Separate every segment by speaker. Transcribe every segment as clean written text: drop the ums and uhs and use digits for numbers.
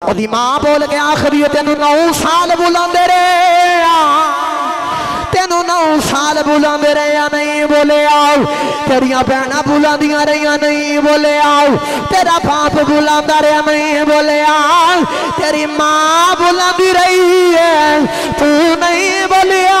Speaker 1: ਉਹਦੀ ਮਾਂ ਬੋਲ ਕੇ ਆਖਰੀ ਤੈਨੂੰ 9 ਸਾਲ ਬੁਲਾਉਂਦੇ ਰਹੇ ਤੈਨੂੰ 9 ਸਾਲ ਬੁਲਾਉਂਦੇ ਰਹੇ ਨਹੀਂ ਬੋਲਿਆ ਤੇਰੀਆਂ ਭੈਣਾਂ ਬੁਲਾਉਂਦੀਆਂ ਰਹੀਆਂ ਨਹੀਂ ਬੋਲਿਆ ਤੇਰਾ ਬਾਪ ਬੁਲਾਉਂਦਾ ਰਿਹਾ ਨਹੀਂ ਬੋਲਿਆ ਤੇਰੀ ਮਾਂ ਬੁਲਾਉਂਦੀ ਰਹੀ ਹੈ ਤੂੰ ਨਹੀਂ ਬੋਲਿਆ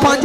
Speaker 1: 5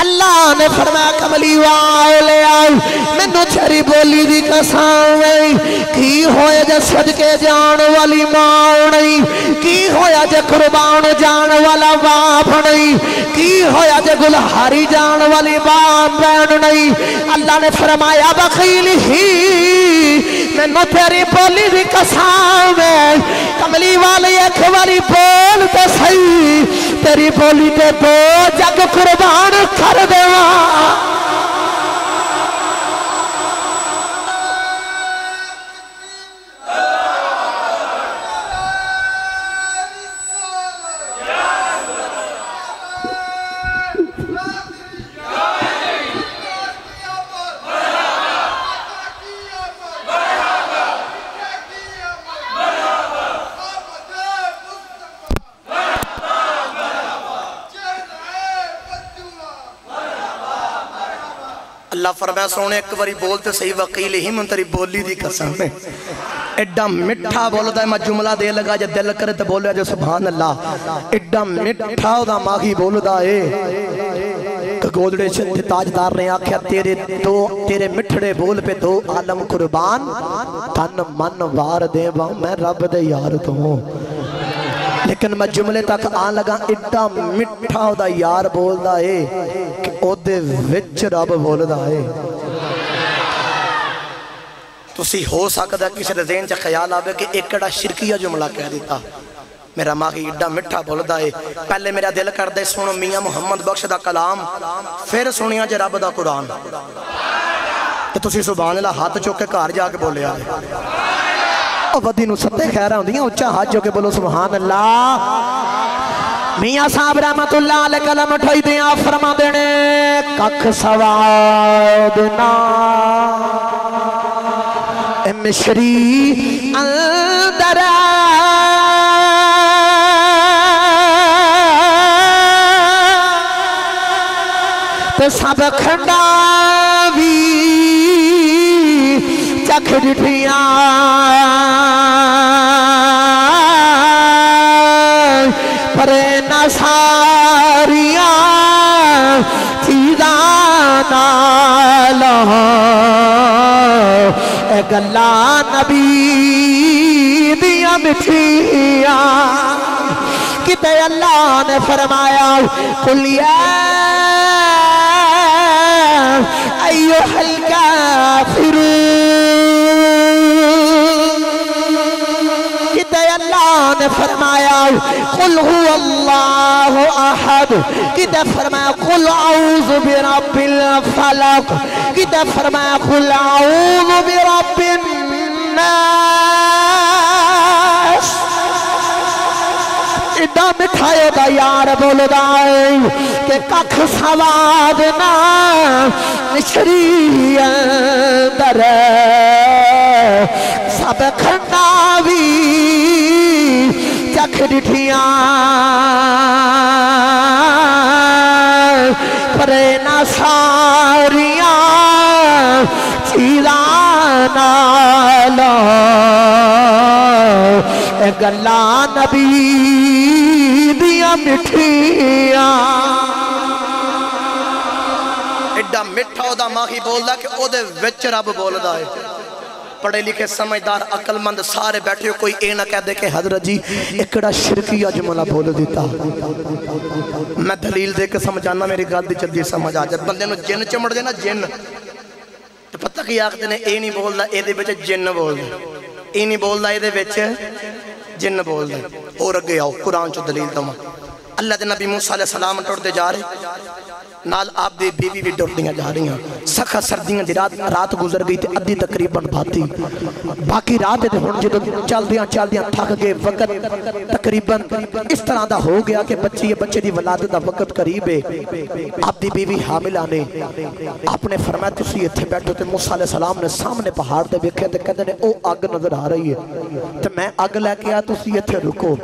Speaker 1: اللہ نے فرمایا کملی والے مینوں تیری بولی دی قسم کی ہویا جے صدقے جان والی ماں نہیں کی ہویا جے قربان جان والا باپ نہیں کی ہویا جے گلہاری جان والی باپ بہن نہیں اللہ نے فرمایا بخیل ہی مینوں تیری بولی دی قسم کملی والے ایک باری بول تے صحیح تیری بولی تے دو جگ قربان کر دیواں اللہ فرمایا سونے ایک باری بولتے صحیح وکیل ہی من تیری بولی دی قسم ہے ایڈا مٹھا بولتا ہے میں جملہ دے لگا جب دل کرے تو بولے جو سبحان اللہ ایڈا مٹھا دا ماغی بولتا ہے کہ گودڑے چھتے تاجدار نے آکھیا تیرے مٹھڑے بول پہ دو عالم قربان تن من وار دے میں رب دے یار تو ہوں لیکن میں جملے تک آن لگا ایڈا مٹھا دا یار بول دا ہے کہ او دے وچ رب بول دا ہے تو سی ہو سکتا ہے کسی ذہن چا خیال آوے کہ ایکڑا شرکیہ جملہ کہہ دیتا میرا ماغی ایڈا مٹھا بول دا ہے پہلے میرا دل کر دے سنو میاں محمد بخش دا کلام پھر سنیا جے رب دا قرآن تو تسی سبحان اللہ ہاتھ چوکے کار جا کے بولے آئے ودی نو ستے خیرہ ہوں دیاں اچھا ہاتھ جو کے بولو سبحان اللہ میاں صاحب رحمت اللہ علیہ کلم اٹھائی دیاں فرما دینے کک سوادنا مشری اندر تو سب کھنڈا بھی چکھ ڈٹھیاں پر نصاریاں چیزانا لہا اے گلہ نبی دیا مٹھیاں کتے اللہ نے فرمایا قل یا ایوہ الکافرون کتے اللہ نے فرمایا قل هو اللہ احد کتے فرمایا قل اعوذ برب الفلق کتے فرمایا قل اعوذ برب الناس ایڈا مٹھائے دا یار بول دائے کہ ککھ سوادنا مشری اندر سب کھنڈاوی چکھ ڈٹھیاں پر نصاریاں چیزانا لو اے گلہ نبی دیا مٹھیاں ایڈا مٹھا دا ماہی بول دا کہ او دے وچ رب بول دا ہے پڑھے لکھے سمجھدار عقل مند سارے بیٹھے ہو کوئی اے نہ کہہ دے کہ حضرت جی ایکڑا شرکیہ جملہ بول دیتا میں دلیل دے کے سمجھانا میری گل دی جلدی سمجھ آ جائے بندے نو جن چمڑ دے نا جن تو پتہ کہ آخ دینے اے نہیں بول دا اے دے بچے جن بول دا اے نہیں بول دا اے دے بچے جن بول دا اور اگے آؤ قرآن چو دلیل دوں اللہ دے نبی موسیٰ علیہ السلام ٹوڑ دے جا رہے نال آپ دے بیوی بھی ڈر دیاں جا رہی ہیں سکھا سردیاں دی رات گزر گئی تے ادھی تقریباً بھاتی باقی رات دے ہون جدو چل دیاں تھک گئے وقت تقریباً اس طرح دا ہو گیا کہ بچے دی ولادت دا وقت قریب ہے آپ دی بیوی حاملہ نے آپ نے فرمایا تسی اتھے بیٹھو تے موسیٰ علیہ السلام نے سامنے پہاڑ دے بیکھے تے کہتے نے او آگ نظر آ رہی ہے تے میں آگ لے کے آیا تسی اتھے رکو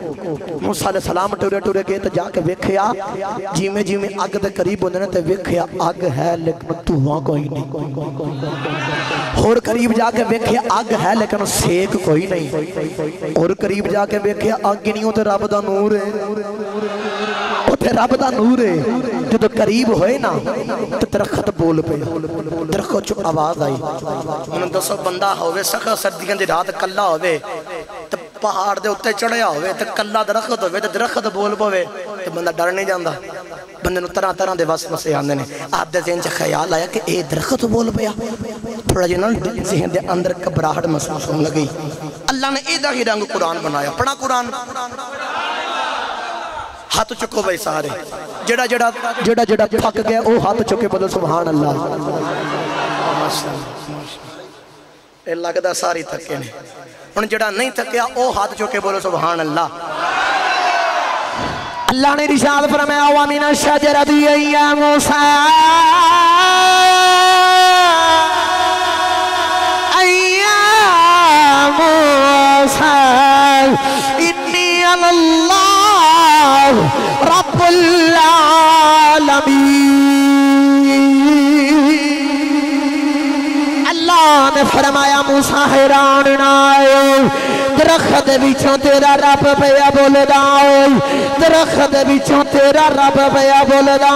Speaker 1: موسیٰ علیہ السلام ٹورے گئے تے جا کے بیکھے آ جی میں آگ دے قریب ہونے میں تے ویکھیا اگ ہے لیکن دھواں کوئی نہیں اور قریب جا کے ویکھیا اگ ہے لیکن سیک کوئی نہیں اور قریب جا کے ویکھیا اگ نہیں تے رب دا نور ہے تے رب دا نور ہے جدو قریب ہوئے نا تے درخت بول پے درخت چو آواز آئی انہوں دسو بندہ ہوئے سخت سردیاں دی رات کلا ہوئے تے پہاڑ دے اتے چڑھیا ہوئے تے کلا درخت ہوئے تے درخت بول پوے تے بندہ ڈر نہیں جاندہ بندے نو طرح طرح دے وسوسے آندے نے آپ دے ذہن سے خیال آیا کہ اے درخت بول پیا تھوڑا جنہاں ذہن دے اندر گھبراہٹ محسوس ہونے لگی اللہ نے ایدہ ہی رنگ قرآن بنایا پڑھا قرآن ہاتھ چکو بھائی سارے جڑا پھک گئے او ہاتھ چکے بولو سبحان اللہ اے لگدا ساری تھکے نے ہن جڑا نہیں تھکیا او ہاتھ چکے بولو سبحان اللہ اللہ نے ارشاد فرمایا وَمِنَ الشَّجَرَةِ يَا مُوسَىٰ إِنِّي أَنَا اللَّهُ رَبُّ العالمین اللہ نے فرمایا موسیٰ حیران نہ آئے درخت بیچوں تیرا رب پیا بولدا درخت بیچوں تیرا رب پیا بولدا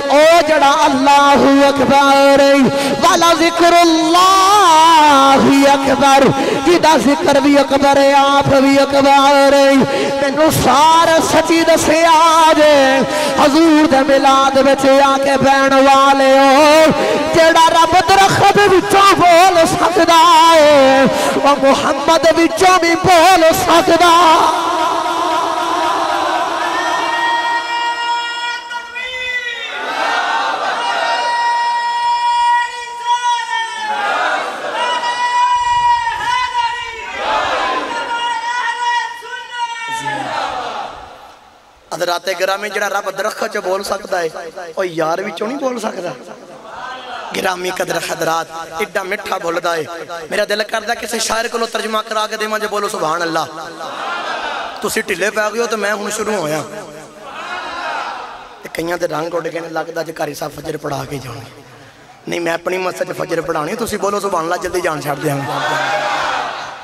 Speaker 1: او جڑا اللہ اکبر والا ذکر اللہ اکبر جدا ذکر بھی اکبر ہے آپ بھی اکبر تینوں سارا سچی دسے آجے حضور دے ملاد بچ آ کے بہن والے ہو جڑا رب درخت بیچوں بول سکدا ہے وہ محمد بیچوں بھی بول سکدا حضرات گرامی جڑا رب درخت چ بول سکتا ہے اور یار وچوں نہیں بول سکتا گرامی قدر حضرات ایڈا مٹھا بولدا ہے میرا دل کردا کسی شاعر کو ترجمہ کرا کے دیواں جے بولو سبحان اللہ تسی ٹھلے پے گئے ہو تو میں ہن شروع ہویا تے کئیاں دے رنگ اڑ گئے لگدا جے قاری صاحب فجر پڑھا کے جانے نہیں میں اپنی مسجد فجر پڑھانی تسی بولو سبحان اللہ جلدی جان چھڑ دیاں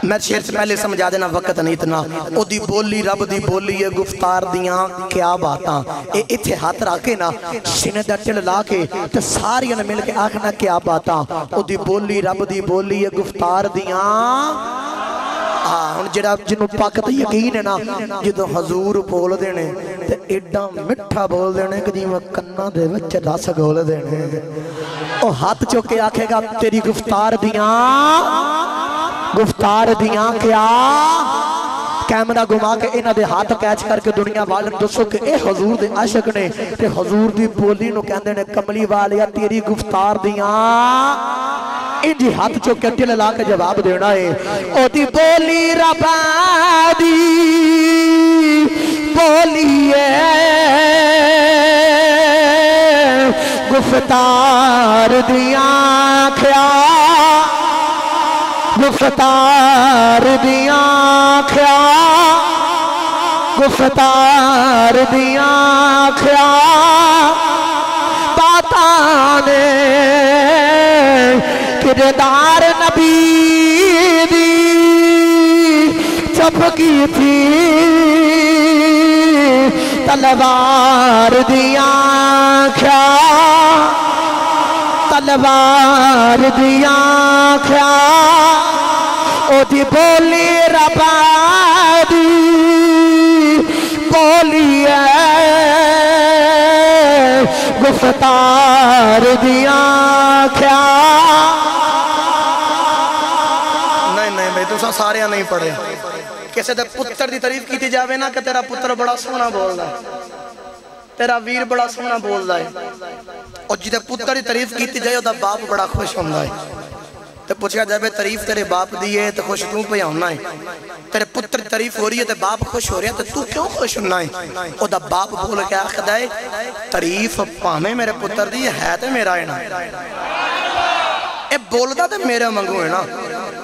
Speaker 1: میں شیر سے پہلے سمجھا دینا وقت نہیں اتنا او دی بولی رب دی بولی ہے گفتار دیاں کیا باتاں اے اتھے ہاتھ راکے نا سینے دا ٹل لا کے تے ساری نے مل کے آکھنا کیا باتاں او دی بولی رب دی بولی ہے گفتار دیاں ہن جڑا جنوں پاک تے یقین ہے نا جدوں حضور بول دینے تے ایڈا مٹھا بول دینے کہ جیویں کناں دے وچ رس گھول دینے او ہاتھ چوک کے آکھے گا تیری گفتار دیاں کیا کیمرہ گھما کے انہاں دے ہاتھ کیچ کر کے دنیا والے دسو کہ اے حضور دے عاشق نے تے حضور دی بولی نو کہندے نے کملی والیا تیری گفتار دیاں انجی ہاتھ چوک کے دل لا کے جواب دینا ہے او دی بولی ربا دی بولی ہے گفتار دیاں کیا گفتار دیاں کیا گفتار دیاں کیا باتانے کردار نبی دی چپ کی تھی تلوار دیاں کیا تلوار دیاں کیا او دی بولی ربا دی بولی ہے گفتار دیاں کیا نہیں میں تو سارے نہیں پڑھے کیسے تے پتر دی تعریف کیتی جاوے نا کہ تیرا پتر بڑا سونا بول رہا ہے تیرا ویر بڑا سونا بول رہا ہے اور جدے پتر دی تعریف کیتی جائے دا باپ بڑا خوش ہوندہ ہے تے پوچھا جب تعریف تیرے باپ دیئے تے خوش کیوں پہ ہونا ہے تیرے پتر تعریف ہو رہی ہے تے باپ خوش ہو رہی ہے تے تو کیوں خوش ہونا ہے اور دا باپ بول کے آخدہ ہے تعریف پامے میرے پتر دی ہے تے میرا ہے نا اے بول دا تے میرے منگو ہے نا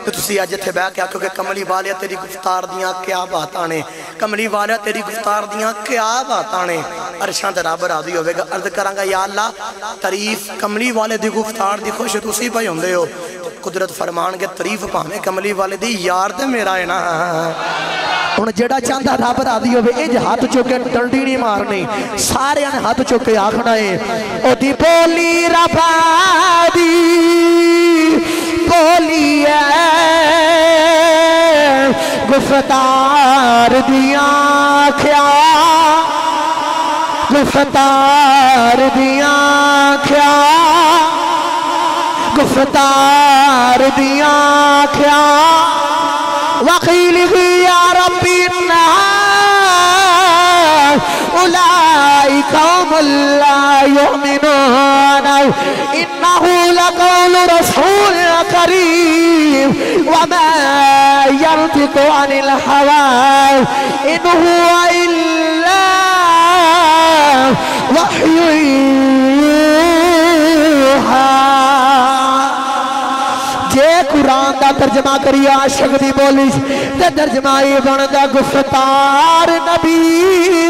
Speaker 1: تو تسی آج تھے بیعہ کیا کیونکہ کملی والیا تیری گفتار دیاں کیا باتاں نے کملی والیا تیری گفتار دیاں کیا باتاں نے عرشاں تے رب راضی ہوئے گا. عرض کرانگا یا اللہ تعریف کملی والے دی گفتار دی خوش تسی پہ ہوندے ہو. قدرت فرمان کے تعریف پاہمیں کملی والے دی یار تے میرا ہے نا. ہن جڑا چاہندا رب راضی ہوئے انج ہاتھ چوکے ڈنڈی نہیں مارنی, سارے نے ہاتھ چوکے آکھنا ہے او دی بولی ربا دی بولی ہے گفتار دیاں کھیا گفتار دیاں کھیا گفتار دیاں کھیا وقیل یا ربی اولائی قوم لا یؤمنون انہو لقول رسول کریم وما ينطق عن الهوى ان هو الا وحی یوحی. جے قرآن دا ترجمہ کری عاشق دی بولی تے ترجمائی بندا گفتار نبی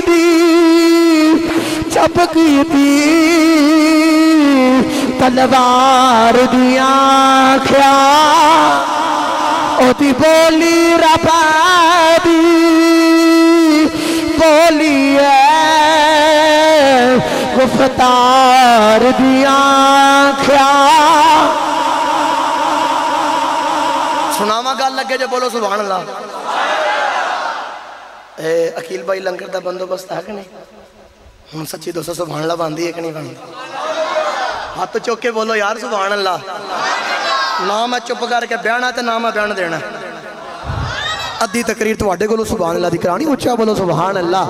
Speaker 1: دی چپکی دی تلوار دیاں کھیا او دی بولی ربا دی بولی ہے گفتار دیاں کھیا. سناما گال لگے جو بولو سبحان اللہ. اکیل بھائی لنگر دا بندوبست ہے کہ نہیں؟ ہم سچی دوستو سبحان اللہ باندھی ہے کہ نہیں باندھی؟ ہاتھ چوکے بولو یار سبحان اللہ. نہ میں چپ کر کے بیانا تے نہ میں بیان دینا. ادھی تقریر تو آڈے گولو سبحان اللہ دی کرانی اچھا بولو سبحان اللہ.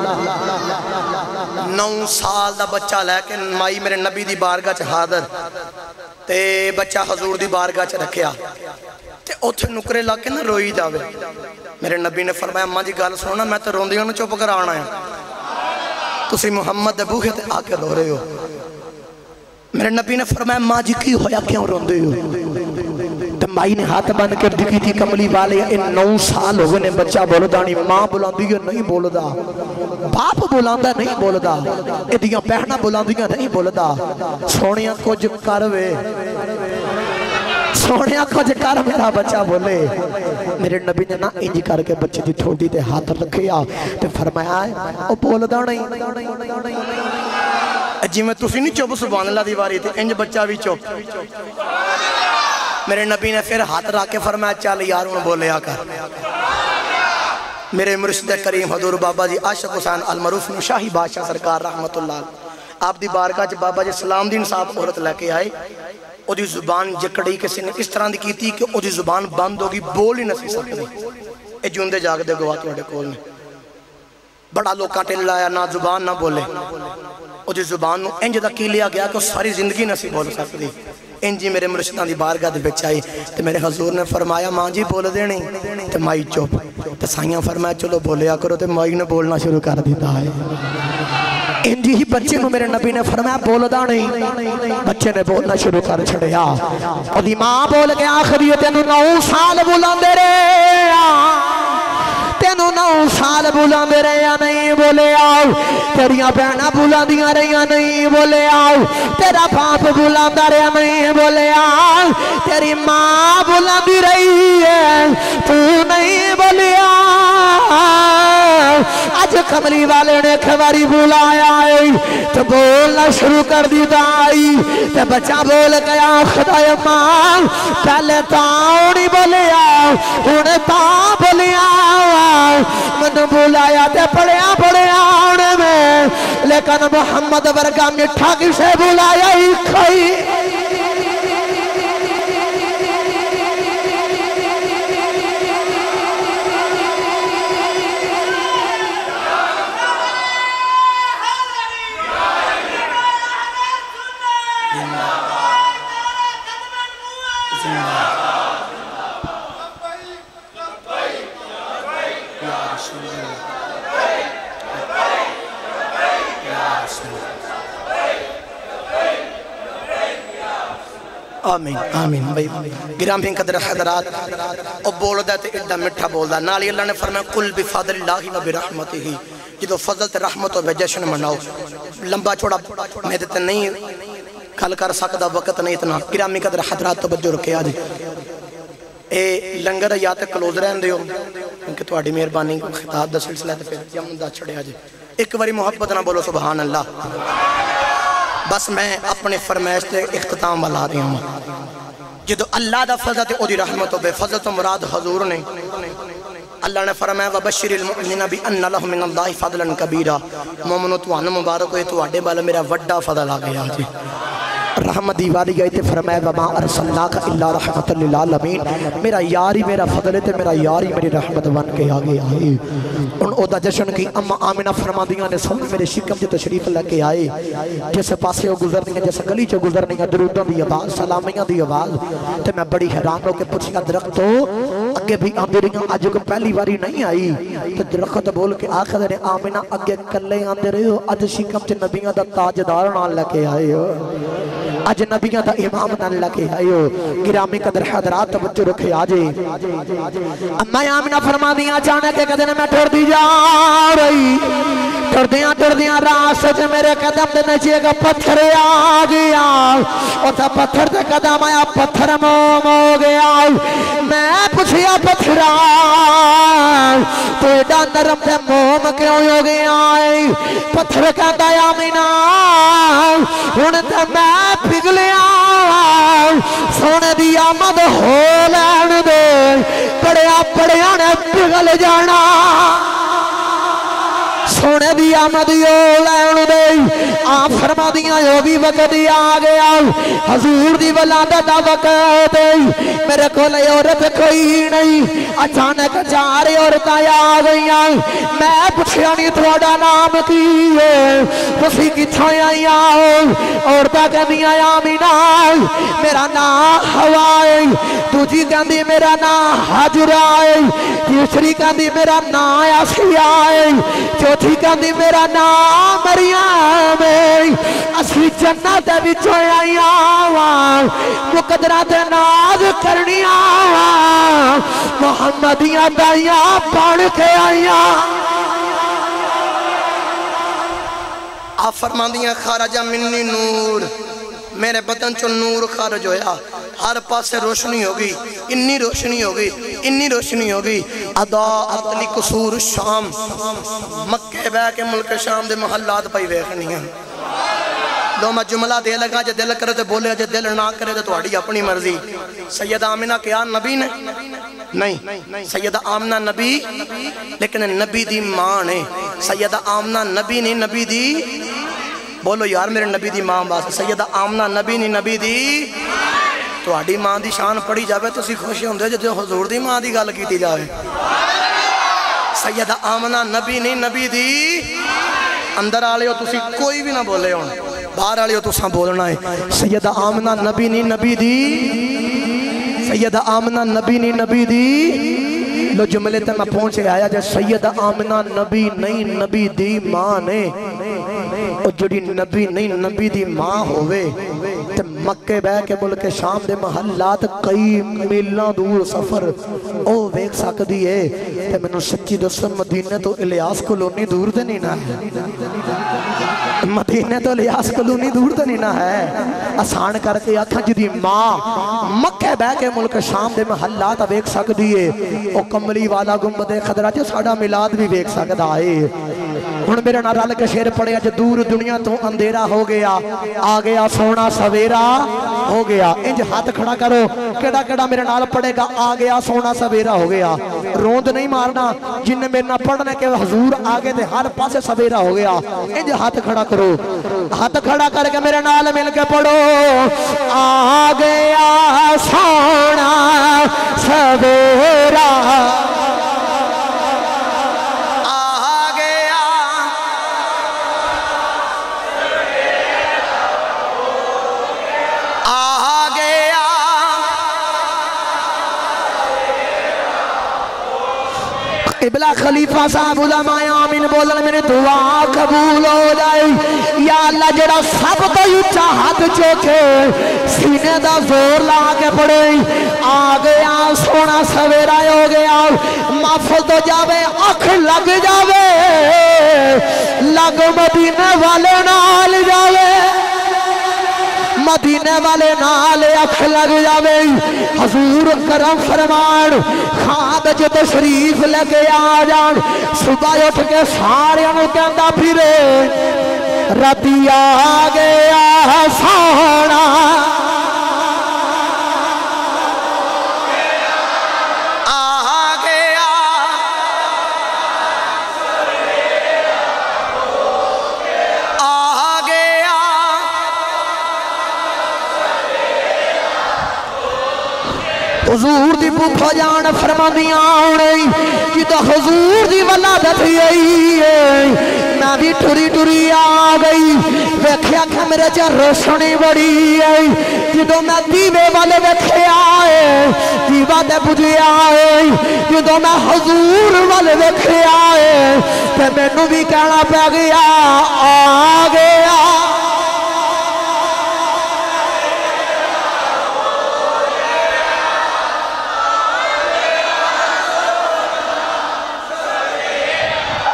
Speaker 1: 9 سال دا بچہ لے کے مائی میرے نبی دی بارگاہ چ حاضر تے بچہ حضور دی بارگاہ چ رکھیا تے اوتھے نکرے لا کے نہ روئی جاوے. میرے نبی نے فرمایا اماں جی گل سننا میں تے روندیاں نو چپ کرانا ہے تسی محمد دے بوہے تے آ کے رو رہے ہو. میرے نبی نے فرمایا ماں جی کی ہویا کیوں روندے ہو؟ تے مائی نے ہاتھ بن کے دکھی تھی کملی والے ان 9 سال ہو گئے بچہ بولدا نہیں, ماں بلاندی ہے نہیں بولدا, باپ بلاندا نہیں بولدا, ایدیاں بہناں بلاندیاں نہیں بولدا. سونیاں کچھ کر وے سونیاں کچھ کر میرا بچہ بولے. میرے نبی نے نا انج کر کے بچے دی ٹھوڈی تے ہاتھ رکھیا تے فرمایا او بولدا نہیں جی میں تسی نہیں چپ سبحان اللہ دی واری تے انج بچہ بھی چپ. میرے نبی نے پھر ہاتھ رکھ کے فرمایا چل یار ہن بولیا کر. میرے مرشد کریم حضور بابا جی عاشق حسین المعروف شاہی بادشاہ سرکار رحمت اللہ آپ دی بارگاہ چ بابا جی سلام دین صاحب عورت لے کے آئے. او دی زبان جکڑی کسی نے اس طرح دی کی تھی کہ او دی زبان بند ہوگی, بول ہی نہ سی سکتی. اے جوندے جاگ دے گواہ تواڈے کول نے بڑا لوکاں ٹل لایا نہ زبان نہ بولے. او دی زبان نو انج دا کی لیا گیا کہ ساری زندگی نہ سی بول سکتی. انجی میرے مرشداں دی بارگاہ دے وچ آئی تے میرے حضور نے فرمایا ماں جی بول دے نہیں تے مائی چپ. تے سائیاں فرمایا چلو بولیا کرو تے مائی نے بولنا شروع کر دیتا ہے. انجی ہی بچے کو میرے نبی نے فرمایا بولدا نہیں, بچے نے بولنا شروع کر چھڑیا. اور دی ماں بول کے آخری تینو 9 سال بلاندے رہے تینو 9 سال بلاندے رہے نہیں بولے آؤ, تیریاں بہناں بلاندیاں رہیاں نہیں بولے آؤ, تیرا باپ بلاندا رہا نہیں بولے آؤ, تیری ماں بلاندی رہی ہے تو نہیں بولے آؤ. آج کملی والے نے کھواری بلایا ہے تو بولنا شروع کر دیتا آئی تو بچہ بول گیا خدای ماں پہلے تاؤں نہیں بولے آؤ انہیں تاؤں بولے آؤ من بلایا تے پڑے آؤنے میں لیکن محمد ورگا مٹھا کسے بلایا ہی کھائی.
Speaker 2: آمین آمین بھائی گرامی قدر حضرات او بولدا تے ایڈا مٹھا بولدا نالی اللہ نے فرمایا قل بفضل اللہ و برحمتہ جدو فضل تے رحمت و جشن مناؤ لمبا چھوڑا میں تے نہیں کھل کر سکدا وقت نہیں اتنا گرامی قدر حضرات توجہ رکھے آج اے لنگر یا تے کلوز رہن دیو کیونکہ تہاڈی مہربانی خطاب دا سلسلہ تے پھر یمن دا چھڑیا جی ایک باری محبت نہ بولو سبحان اللہ بس میں اپنے فرمائش تے اختتام والا دیا ہوں جدو اللہ دا فضل تے او دی رحمت و بے فضل تو مراد حضور نے اللہ نے فرمایا وبشر المؤمنین بان لهم من اللہ فضلا کبیرا مومنو تو مبارک ہوئے تو اڈے والا میرا وڈا فضل آ گیا جی رحمت دیواری گئی تے فرمایا وما ارسلناک الا رحمت للعالمین میرا یاری میرا فضل تے میرا یاری میری رحمت بن کے آگے آئے ان او دا جشن کی اما آمنہ فرما دیاں نے سن میرے شکم جو تشریف لے کے آئے جیسے پاسے ہو گزر دیا جیسے گلی چو گزر دیا درودوں دی آواز سلامیاں دی آواز تے میں بڑی حیران ہو کے پوچھیا درخت تو اگے بھی آندے رہی آج کو پہلی باری نہیں آئی تو درخت بول کے آخر نے آمنہ اگے کلے آندے رہے ہو اج شکم چ نبیاں دا تاجدار نال لے کے آئے ہو اج نبیاں دا امام نال لگے آئیو گرامی قدر حضرات توجہ رکھے آجے اما آمنہ فرما دیا جانے کے قدر میں ٹھر دی جا رہی ٹھر دیاں راست میرے قدم دے نیچے کا پتھر آ گیا اوتھا پتھر دے قدم آیا پتھر موم ہو گیا میں پوچھیا پتھرا تو ایڈا نرم دے موم کیوں ہو گیا پتھر کہتا ہے آمنہ ہن تے میں پگلیا سونے دی آمد ہو لین دے پڑیا نے پگل جانا سونے دی آمد ہو لین دے آپ فرما دیا جو بھی وقت آ گیا حضور دی ولادت دا وقت میرے کو لئے عورت کوئی نہیں اچانک چار عورتیں آ گئی میں پوچھیا نہیں تھوڑا نام کی ہے تسی کتھوں آئی عورتیں کہندی آمینہ میرا نام ہوا ہے دوجی کہندی میرا نام حجرہ ہے تیسری کہندی میرا نام آسیہ ہے چوتھی کہندی میرا نام مریم ہے اسی جنت وچوں آئی مقدرات ناز کرنی محمدیاں دائیاں پڑھ کے آئی آپ فرما دیا خارجہ منی نور میرے بدن چو نور خارج ہویا ہر پاس سے روشنی ہوگی انی روشنی ہوگی اضاءت لقصور الشام مکہ بے کے ملک شام دے محلات پائی ویکھنی ہیں لو میں جملہ دے لگا جے دل کرے تے بولے جے دل نہ کرے تے تہاڈی اپنی مرضی سیدہ آمنہ کیا نبی نے نہیں سیدہ آمنہ نبی لیکن نبی دی ماں نے سیدہ آمنہ نبی نہیں نبی دی بولو یار میرے نبی دی ماں باس سیدہ آمنہ نبی نہیں نبی دی تو آڈی ماں دی شان پڑی جاوے تو سی خوشی ہوندے جو حضور دی ماں دی گال کیتی جاوے سیدہ آمنہ نبی نہیں نبی دی اندر آلے ہو تو سی کوئی بھی نہ بولے ہون باہر آلے ہو تو ساں بولنا ہے سیدہ آمنہ نبی نہیں نبی دی سیدہ آمنہ نبی نہیں نبی دی لو جملے تے میں پہنچے آیا جے سیدہ آمنہ نبی نہیں نبی دی ماں نے اور جڑی نبی نہیں نبی دی ماں ہوئے تے مکہ بے کے ملک شام دے محلات کئی میلاں دور سفر او ویک سکدی ہے تے میں نے سچی دسم مدینہ تو الیاس کلونی دور تے نہیں نہ ہے مدینہ تو الیاس کلونی دور تے نہیں نہ ہے آسان کر کے آکھاں جدی ماں مکہ بے کے ملک شام دے محلات ویک سکدی ہے او کملی والا گنبد خضرا جو ساڈا میلاد بھی ویک سکدا ہے ہن میرے نال رل کے شعر پڑھیا جو دور دنیا تو اندھیرا ہو گیا آ گیا سونا سویرا ہو گیا انج ہاتھ کھڑا کرو کیڑا کیڑا میرے نال پڑھے گا آ گیا سونا سویرا ہو گیا روند نہیں مارنا جن نے میرے نال پڑھنے کے حضور آگے دے ہر پاسے سویرا ہو گیا انج ہاتھ کھڑا کرو ہاتھ کھڑا کر کے میرے نال مل کے پڑھو آ گیا سونا سویرا
Speaker 1: قبلہ خلیفہ صاحب علماء آمین بولن میری دعا قبول ہو جائے یا اللہ جڑا سب تو اچھا ہاتھ چوکے سینے دا زور لا کے پڑے آ گیا سونا سویرا ہو گیا محفل تو جاوے اکھ لگ جاوے لگ مدینے والے نال جاوے مدینے والے نال اکھ لگ جاوے حضور کرم فرمان خواب جو تشریف لگے آ جان صبح اٹھ کے سارے انہوں کہندہ پھرے ربی آ گیا سونا حضور دی بھوکھا جان فرماندیاں آنے جدو حضور دی ولادت آئی میں بھی ٹری ٹری آ گئی ویکھیا کہ میرے چا روشنی بڑی آئی جدو میں دیوے والے ویکھے آئے دیوہ دے بجھے آئے جدو میں حضور والے ویکھے آئے تے میں نو بھی کہنا پہ گیا آ گیا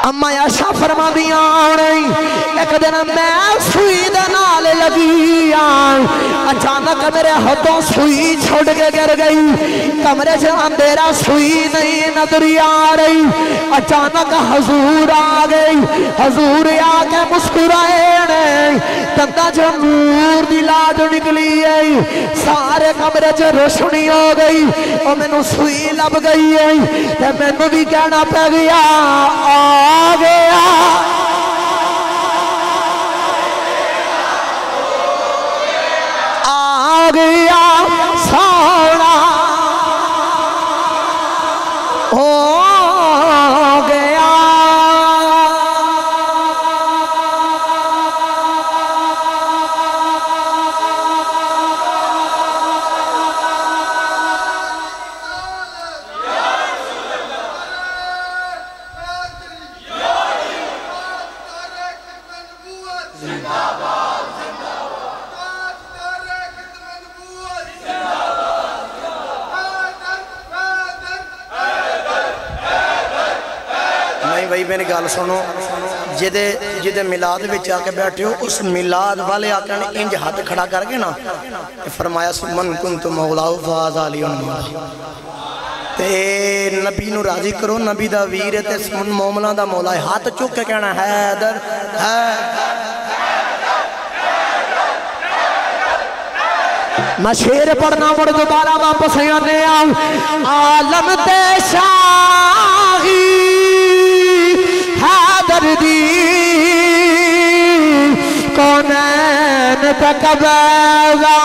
Speaker 1: اما عائشہ فرما دیاں آنے ایک دن میں سوئی دے نال لگی آن اچانک میرے ہاتھوں سوئی چھوڑ کے گر گئی کمرے سے اندھیرا سوئی نہیں نظری آ رہی اچانک حضور آ گئی حضور آ کے مسکرائے تندہ جو نور دی لاڈ نکلی ہے سارے کمرے سے روشنی ہو گئی اور میں نو سوئی لب گئی ہے تے میں نو بھی کہنا پہ گیا آ گیا آ گیا سونا ہو گیا
Speaker 2: بھائی میری گال سنو جدے میلاد وچ آ کے بیٹھے ہو اس میلاد والے آقا نے انج ہاتھ کھڑا کر کے نا فرمایا من کنت مولاہ فہذا علی تے نبی نو راضی کرو نبی دا ویر ہے تے مومناں دا مولا ہے ہاتھ چک کے کہنا حیدر
Speaker 1: میں شیر پڑھنا مڑ دوبارہ واپس آنے آؤں عالم تے شاہی حیدر دی کونین پہ قبضہ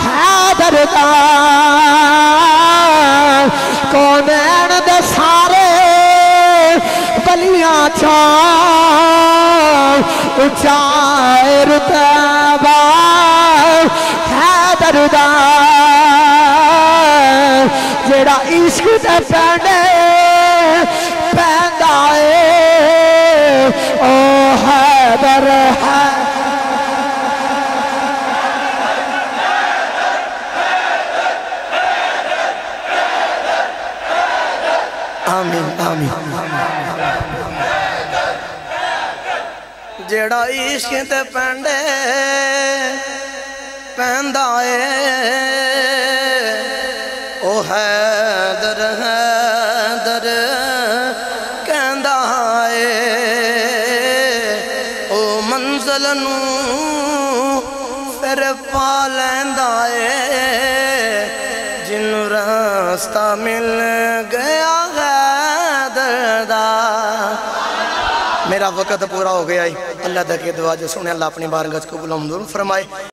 Speaker 1: حیدر دا کونین دے سارے بلیاں چاہ اچھائے رتبہ حیدر دا جیڑا عشق تے پہنے پہندا اے او حیدر ہے
Speaker 2: آمین آمین جیڑا عشق تے پہنڈے پہندا اے او حیدر حیدر کہندا اے او منزل نو پھر پا لیندا اے جنوں راستہ مل گیا حیدر دا میرا وقت پورا ہو گیا ہے اللہ دا کے دعا جو سنے اللہ اپنی بارگاہ کو قبول و منظور فرمائے